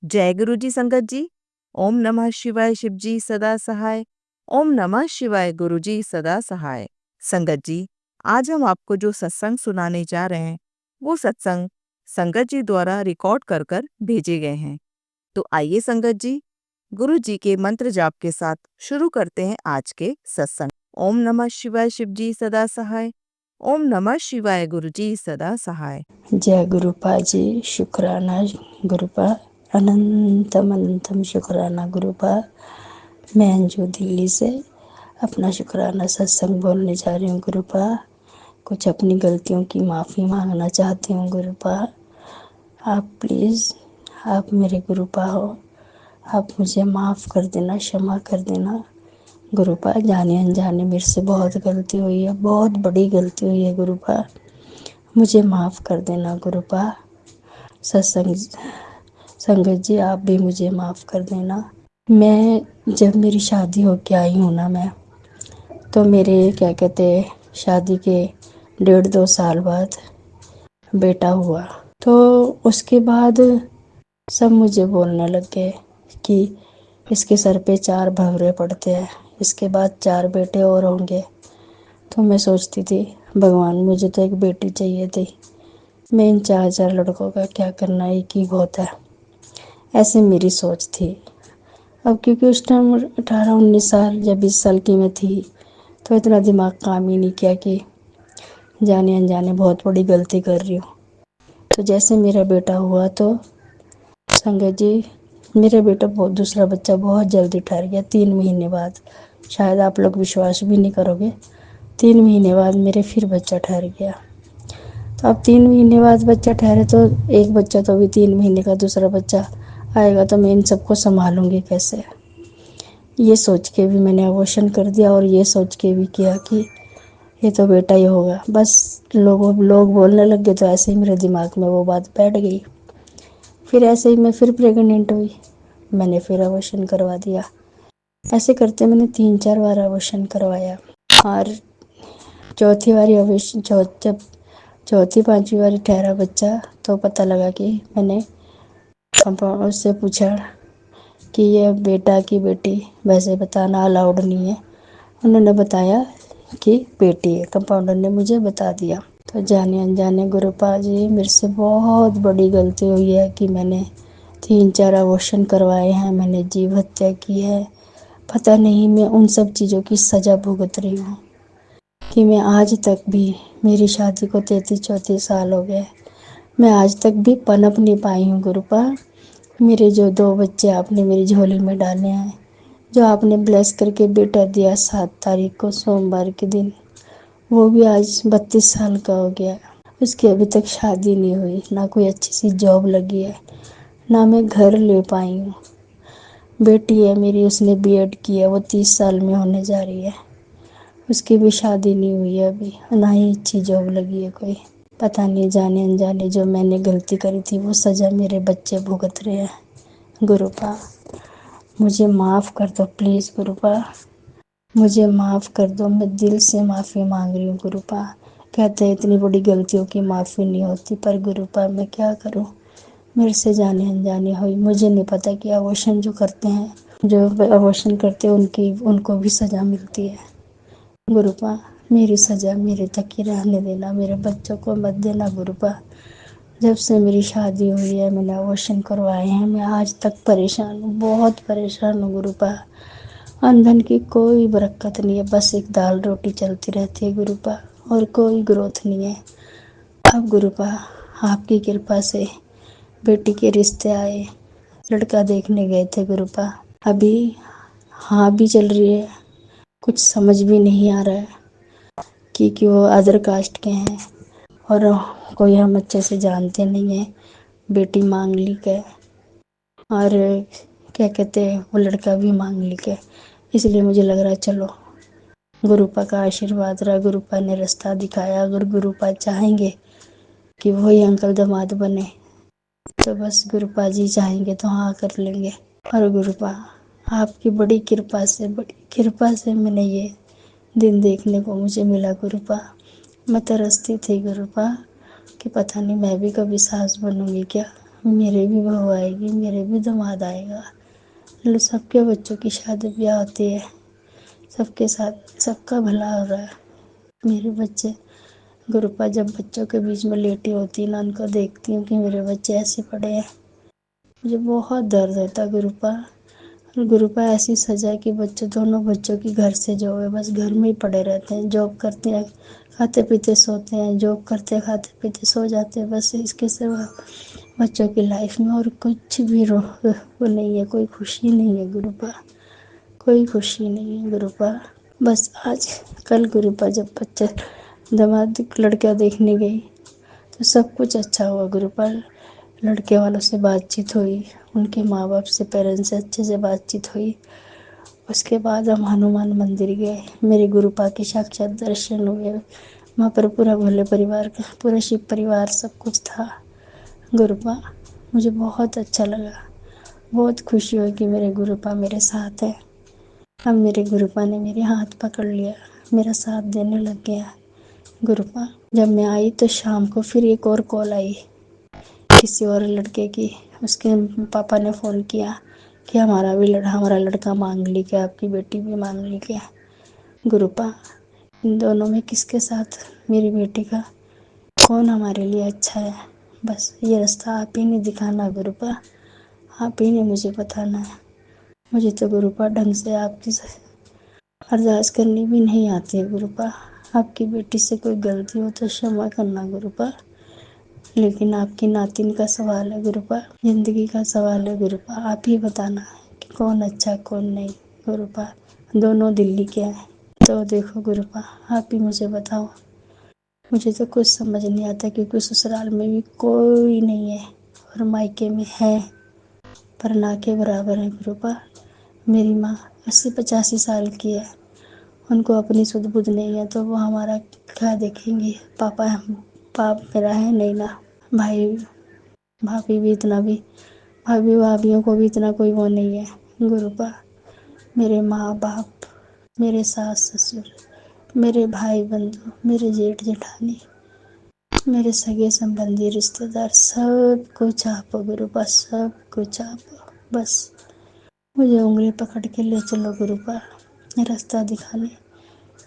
जय गुरु जी संगत जी। ओम नमः शिवाय शिव जी सदा सहाय। ओम नमः शिवाय गुरु जी सदा सहाय। संगत जी, आज हम आपको जो सत्संग सुनाने जा रहे हैं वो सत्संग संगत जी द्वारा रिकॉर्ड कर कर भेजे गए हैं। तो आइए संगत जी, गुरु जी के मंत्र जाप के साथ शुरू करते हैं आज के सत्संग। ओम नमः शिवाय शिव जी सदा सहाय। ओम नमः शिवाय गुरु जी सदा सहाय। जय गुरुपा जी, शुक्राना गुरुपा, अनंतम अनंतम शुक्राना गुरुपा। मैं अंजू दिल्ली से अपना शुक्राना सत्संग बोलने जा रही हूँ गुरुपा। कुछ अपनी गलतियों की माफ़ी मांगना चाहती हूँ गुरुपा। आप प्लीज़, आप मेरे गुरुपा हो, आप मुझे माफ़ कर देना, क्षमा कर देना गुरुपा। जाने अनजाने मेरे से बहुत गलती हुई है, बहुत बड़ी गलती हुई है गुरुपा, मुझे माफ़ कर देना गुरुपा। सत्संग संगत जी, आप भी मुझे माफ़ कर देना। मैं जब मेरी शादी हो के आई हूँ ना, मैं तो मेरे क्या कहते शादी के 1.5-2 साल बाद बेटा हुआ। तो उसके बाद सब मुझे बोलने लग गए कि इसके सर पे 4 भंवरे पड़ते हैं, इसके बाद 4 बेटे और होंगे। तो मैं सोचती थी, भगवान मुझे तो एक बेटी चाहिए थी, मैं इन 4 लड़कों का क्या करना, एक ही बहुत है, ऐसे मेरी सोच थी। अब क्योंकि उस टाइम 18-19 साल या 20 साल की मैं थी, तो इतना दिमाग काम ही नहीं किया कि जाने अनजाने बहुत बड़ी गलती कर रही हूँ। तो जैसे मेरा बेटा हुआ तो संगत जी, मेरा बेटा दूसरा बच्चा बहुत जल्दी ठहर गया। 3 महीने बाद, शायद आप लोग विश्वास भी नहीं करोगे, 3 महीने बाद मेरे फिर बच्चा ठहर गया। तो अब 3 महीने बाद बच्चा ठहरे तो एक बच्चा तो अभी 3 महीने का, दूसरा बच्चा आएगा तो मैं इन सबको संभालूंगी कैसे। ये सोच के भी मैंने अबॉर्शन कर दिया और ये सोच के भी किया कि ये तो बेटा ही होगा। बस लोग बोलने लग गए तो ऐसे ही मेरे दिमाग में वो बात बैठ गई। फिर ऐसे ही मैं फिर प्रेग्नेंट हुई, मैंने फिर अबॉर्शन करवा दिया। ऐसे करते मैंने 3-4 बार अबॉर्शन करवाया। और चौथी बारी अबॉर्शन, जब चौथी 5वीं बारी ठहरा बच्चा तो पता लगा कि मैंने कंपाउंडर से पूछा कि ये बेटा की बेटी, वैसे बताना अलाउड नहीं है। उन्होंने बताया कि बेटी है, कंपाउंडर ने मुझे बता दिया। तो जाने अनजाने गुरुपा जी, मेरे से बहुत बड़ी गलती हुई है कि मैंने 3-4 अबॉर्शन करवाए हैं, मैंने जीव हत्या की है। पता नहीं मैं उन सब चीज़ों की सज़ा भुगत रही हूँ कि मैं आज तक भी, मेरी शादी को 33-34 साल हो गए, मैं आज तक भी पनप नहीं पाई हूँ गुरुपा। मेरे जो 2 बच्चे आपने मेरी झोली में डाले हैं, जो आपने ब्लेस करके बेटा दिया 7 तारीख को सोमवार के दिन, वो भी आज 32 साल का हो गया। उसकी अभी तक शादी नहीं हुई, ना कोई अच्छी सी जॉब लगी है, ना मैं घर ले पाई हूँ। बेटी है मेरी, उसने बीएड की है, वो 30 साल में होने जा रही है, उसकी भी शादी नहीं हुई है अभी, ना ही अच्छी जॉब लगी है कोई। पता नहीं जाने अनजाने जो मैंने गलती करी थी वो सज़ा मेरे बच्चे भुगत रहे हैं गुरुपा। मुझे माफ़ कर दो प्लीज़ गुरुपा, मुझे माफ़ कर दो, मैं दिल से माफ़ी मांग रही हूँ गुरुपा। कहते हैं इतनी बड़ी गलतियों की माफ़ी नहीं होती, पर गुरुपा मैं क्या करूँ, मेरे से जाने अनजाने हुई। मुझे नहीं पता कि अबॉर्शन जो करते हैं, जो अबॉर्शन करते हैं उनको भी सज़ा मिलती है गुरुपा। मेरी सज़ा मेरे तक ही रहने देना, मेरे बच्चों को मत देना गुरुपा। जब से मेरी शादी हुई है मैंने अबॉर्शन करवाए हैं, मैं आज तक परेशान हूँ, बहुत परेशान हूँ गुरुपा। आमदन की कोई बरकत नहीं है, बस एक दाल रोटी चलती रहती है गुरुपा, और कोई ग्रोथ नहीं है। अब गुरुपा आपकी कृपा से बेटी के रिश्ते आए, लड़का देखने गए थे गुरुपा। अभी हाँ भी चल रही है, कुछ समझ भी नहीं आ रहा है कि वो अदर कास्ट के हैं और कोई हम अच्छे से जानते नहीं हैं। बेटी मांगलिक है और क्या कहते हैं वो लड़का भी मांगलिक है, इसलिए मुझे लग रहा है चलो गुरुपा का आशीर्वाद रहा, गुरुपा ने रास्ता दिखाया। अगर गुरुपा चाहेंगे कि वही अंकल दामाद बने तो बस गुरुपा जी चाहेंगे तो हाँ कर लेंगे। और गुरुपा आपकी बड़ी कृपा से मैंने ये दिन देखने को मुझे मिला गुरुपा। मैं तरसती थी गुरुपा कि पता नहीं मैं भी कभी सास बनूंगी क्या, میرے بھی بہو آئے گی، میرے بھی داماد آئے گا، سب کے بچوں کی شادی بیاہ ہوتی ہے، سب کے ساتھ سب کا بھلا ہو رہا ہے۔ میرے بچے گروپا جب بچوں کے بیچ میں لیٹی ہوتی نا، ان کو دیکھتی ہوں کہ میرے بچے ایسے پڑے ہیں، مجھے بہت درد ہوتا ہے گروپا۔ گروپا ایسی سزا ہے کہ دونوں بچوں کی گھر سے جو ہے بس گھر میں ہی پڑے رہتے ہیں، جاب کرتے ہیں، کھاتے پیتے سوتے ہیں، جاب کرتے کھاتے پیتے سو جاتے ہیں، بس اس کے سوا بچوں کی لائف میں اور کچھ بھی وہ نہیں ہے، کوئی خوشی نہیں ہے گروپا، کوئی خوشی نہیں ہے گروپا۔ بس آج کل گروپا جب بچے داماد لڑکیاں دیکھنے گئی تو سب کچھ اچھا ہوا گروپا، لڑکے والوں سے بات چیت ہوئی، ان کے ماں باپ سے پیرنٹس سے اچھے سے بات چیت ہوئی۔ اس کے بعد ہم ہنومان مندر گئے، میرے گروپا کے ساکشات درشن ہوئے، وہاں پر پورا بھولے پریوار کا پورا شیو پریوار سب کچھ تھا گروپا۔ مجھے بہت اچھا لگا، بہت خوشی ہوئی کہ میرے گروپا میرے ساتھ ہے۔ اب میرے گروپا نے میرے ہاتھ پکڑ لیا، میرا ساتھ دینے لگ گیا گروپا۔ جب میں آئی تو شام کو پھر ایک اور کال آئی کسی اور لڑکے کی، اس کے پاپا نے فون کیا کہ ہمارا لڑکا مانگ لی کیا، آپ کی بیٹی بھی مانگ لی کیا گروپا۔ ان دونوں میں کس کے ساتھ میری بیٹی کا کون ہمارے لیے اچھا ہے، بس یہ راستہ آپ ہی نے دکھانا گروپا، آپ ہی نے مجھے بتانا ہے۔ مجھے تو گروپا ڈھنگ سے آپ کی ارداس کرنی بھی نہیں آتی ہے گروپا، آپ کی بیٹی سے کوئی غلطی ہو تو क्षमा کرنا گروپا، لیکن آپ کی ناتن کا سوال ہے گروپا، زندگی کا سوال ہے گروپا، آپ ہی بتانا کہ کون اچھا کون نہیں گروپا۔ دونوں دلی کے ہیں تو دیکھو گروپا، آپ ہی مجھے بتاؤ۔ مجھے تو کچھ سمجھ نہیں آتا کیونکہ سسرال میں بھی کوئی نہیں ہے اور مائکے میں ہے پر نہ کے برابر ہے گروپا۔ میری ماں 80-85 سال کی ہے، ان کو اپنی سدھ بدھ نہیں ہے تو وہ ہمارا کیا دیکھیں گی، باپ میرا ہے نہیں نا، بھائی بھابھی بھی بھابھیوں کو بھی اتنا کوئی وہ نہیں ہے گروپا۔ میرے ماں باپ، میرے ساس سسر، میرے بھائی بندو، میرے جیٹھ جٹھانی، میرے سگے سمبندھی رشتے دار، سب کچھ آپ گروپا، سب کچھ آپ، بس مجھے انگلی پکڑ کے لے چلو گروپا، راستہ دکھانے،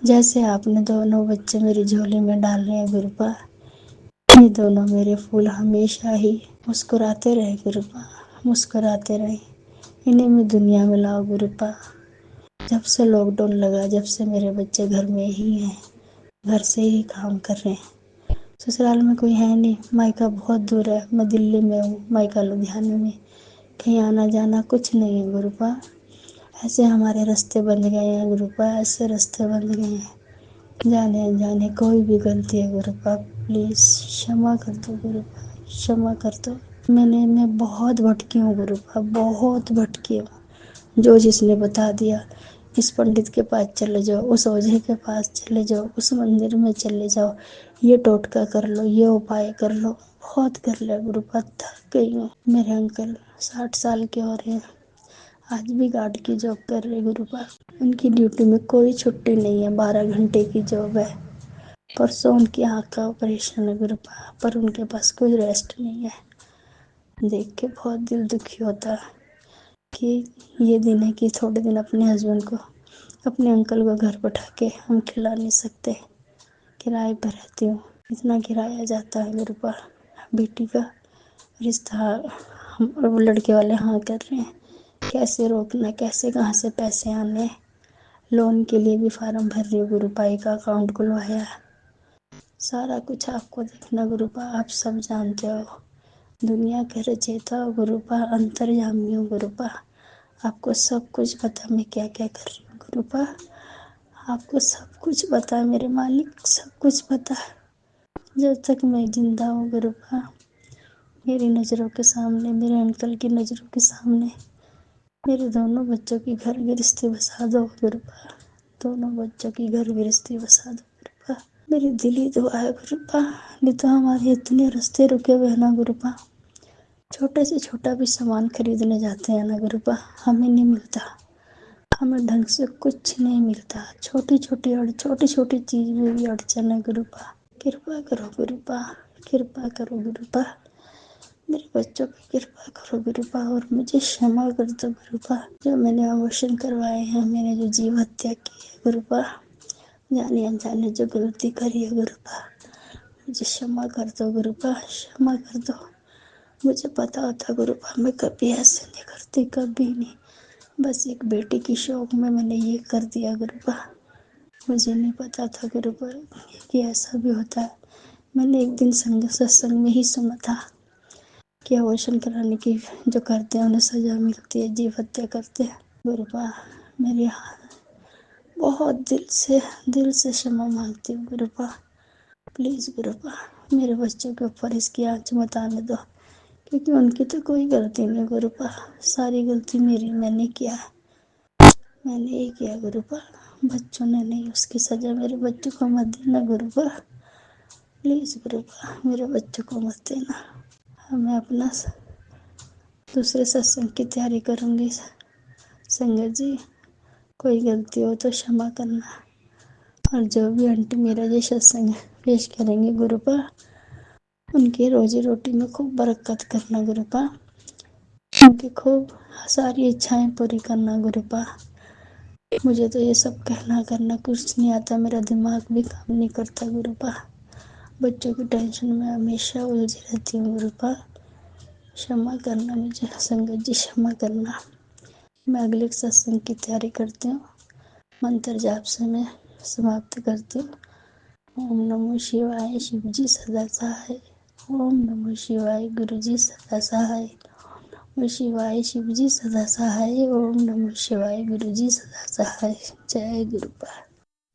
جیسے آپ نے دونوں بچے میری جھولی میں ڈال رہے ہیں گروپا، یہ دونوں میرے پھول ہمیشہ ہی مسکراتے رہے گروپا، مسکراتے رہے، انہیں میں دنیا میں لاؤ گروپا۔ جب سے لاک ڈاؤن لگا، جب سے میرے بچے گھر میں ہی ہیں، گھر سے ہی کام کر رہے ہیں، سسرال میں کوئی ہے نہیں، مائکا بہت دور ہے، میں دلی میں ہوں، مائکا لدھیانے میں، کہیں آنا جانا کچھ نہیں ہے گروپا۔ ایسے ہمارے راستے بند گئے ہیں گروپا، ایسے راستے بند گئے ہیں، جانے انجانے کوئی بھی غلطی ہے گروپا، پلیز क्षमा کر دو گروپا، क्षमा کر دو۔ میں بہت بھٹکی ہوں گروپا، بہت بھٹکی ہوں، جو جس نے بتا دیا اس پنڈت کے پاس چلے جاؤ، اس اوجھے کے پاس چلے جاؤ، اس مندر میں چلے جاؤ، یہ ٹوٹکا کر لو، یہ اپائے کر لو، بہت کر لیا گروپا، تھک گئی ہوں۔ میرے انکل 60 سال کے ہو رہے ہیں، آج بھی گارڈ کی جاب کر رہے گروپا، ان کی ڈیوٹی میں کوئی چھٹی نہیں ہے، 12 گھنٹے کی جاب ہے۔ پرسوں ان کی آنکھ کا آپریشن ہے گروپا، پر ان کے پاس کوئی ریسٹ نہیں ہے، دیکھ کے بہت دل دکھی ہوتا ہے کہ یہ دن ہے کہ تھوڑے دن اپنے ہسبینڈ کو، اپنے انکل کو گھر بٹھا کے ہم کھلا نہیں سکتے، کرائے پر رہتی ہوں، اتنا کرایہ جاتا ہے گروپا، بیٹی کا رشتہ وہ لڑکے والے ہاں کر رہے ہیں، کیسے روکنا، کیسے کہاں سے پیسے آنے، لون کے لیے بھی فارم بھر رہی ہوں گروپا، ایک اکاؤنٹ کھلوایا ہے، سارا کچھ آپ کو دیکھنا گروپا، آپ سب جانتے ہو، دنیا کے رچیتا ہو گروپا، انتریامی ہو گروپا، آپ کو سب کچھ پتا میں کیا کیا کر رہی ہوں گروپا، آپ کو سب کچھ پتا ہے، میرے مالک سب کچھ پتا ہے، جب تک میں زندہ ہوں گروپا، میری نظروں کے سامنے، میرے انکل کی نظروں کے سامنے میرے دونوں بچوں کی گھر گرہستی بسا دو گروپا، دونوں بچوں کی گھر گرہستی بسا دو گروپا، میری دلی دعا ہے گروپا، نہیں تو ہمارے اتنے راستے رکے ہوئے ہیں نا گروپا، چھوٹے سے چھوٹا بھی سامان خریدنے جاتے ہیں نا گروپا، ہمیں نہیں ملتا، ہمیں ڈھنگ سے کچھ نہیں ملتا، چھوٹی چھوٹی چیز میں بھی اڑچن ہے گروپا، کرپا کرو گروپا، کرپا کرو گروپا، मेरे बच्चों की कृपा करो गुरुपा और मुझे क्षमा कर दो गुरुपा। जो मैंने अबॉर्शन करवाए हैं, मैंने जो जीव हत्या की है गुरुपा, जाने अनजाने जो गलती करी है गुरुपा, मुझे क्षमा कर दो गुरुपा, क्षमा कर दो। मुझे पता होता गुरुपा मैं कभी ऐसे नहीं करती, कभी नहीं। बस एक बेटी की शौक में मैंने ये कर दिया गुरुपा। मुझे नहीं पता था गुरुपा कि ऐसा भी होता है। मैंने एक दिन सत्संग में ही सुना था कि अबॉर्शन कराने की जो करते हैं उन्हें सजा मिलती है, जीव हत्या करते हैं गुरुपा। मेरे बहुत दिल से क्षमा मांगती हूँ गुरुपा। प्लीज़ गुरुपा, मेरे बच्चों के ऊपर इसकी आँच मत आने दो, क्योंकि उनकी तो कोई गलती नहीं गुरुपा। सारी गलती मेरी, मैंने किया है, मैंने ही किया गुरुपा। बच्चों ने नहीं, उसकी सजा मेरे बच्चों को मत देना गुरुपा। प्लीज़ गुरुपा, मेरे बच्चों को मत देना। मैं अपना दूसरे सत्संग की तैयारी करूँगी। संगत जी, कोई गलती हो तो क्षमा करना। और जो भी आंटी मेरा ये सत्संग पेश करेंगे गुरुपा, उनकी रोजी रोटी में खूब बरकत करना गुरुपा। उनकी खूब सारी इच्छाएं पूरी करना गुरुपा। मुझे तो ये सब कहना करना कुछ नहीं आता, मेरा दिमाग भी काम नहीं करता गुरुपा। बच्चों की टेंशन में हमेशा उलझी रहती हूँ गुरुपा। क्षमा करना मुझे संगत जी, क्षमा करना। मैं अगले सत्संग की तैयारी करती हूँ। मंत्र जाप से मैं समाप्त करती हूँ। ओम नमो शिवाय, शिव जी सदा सहाय। ओम नमो शिवाय, गुरु जी सदा सहाय। ओम शिवाय, शिव जी सदा सहाय। ओम नमो शिवाय, गुरु जी सदा सहाय। जय गुरुपा।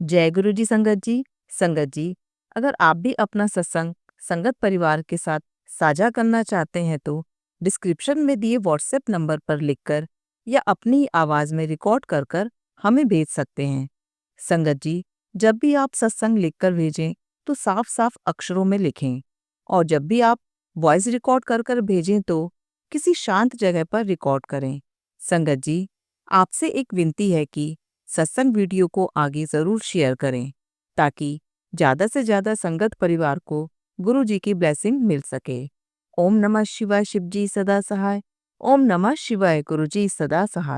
जय गुरु जी संगत जी। संगत जी, अगर आप भी अपना सत्संग संगत परिवार के साथ साझा करना चाहते हैं तो डिस्क्रिप्शन में दिए व्हाट्सएप नंबर पर लिखकर या अपनी आवाज़ में रिकॉर्ड कर कर हमें भेज सकते हैं। संगत जी, जब भी आप सत्संग लिखकर भेजें तो साफ साफ अक्षरों में लिखें, और जब भी आप वॉइस रिकॉर्ड कर कर भेजें तो किसी शांत जगह पर रिकॉर्ड करें। संगत जी, आपसे एक विनती है कि सत्संग वीडियो को आगे ज़रूर शेयर करें, ताकि ज़्यादा से ज़्यादा संगत परिवार को गुरु जी की ब्लेसिंग मिल सके। ओम नमः शिवाय, शिव जी सदा सहाय। ओम नमः शिवाय, गुरु जी सदा सहाय।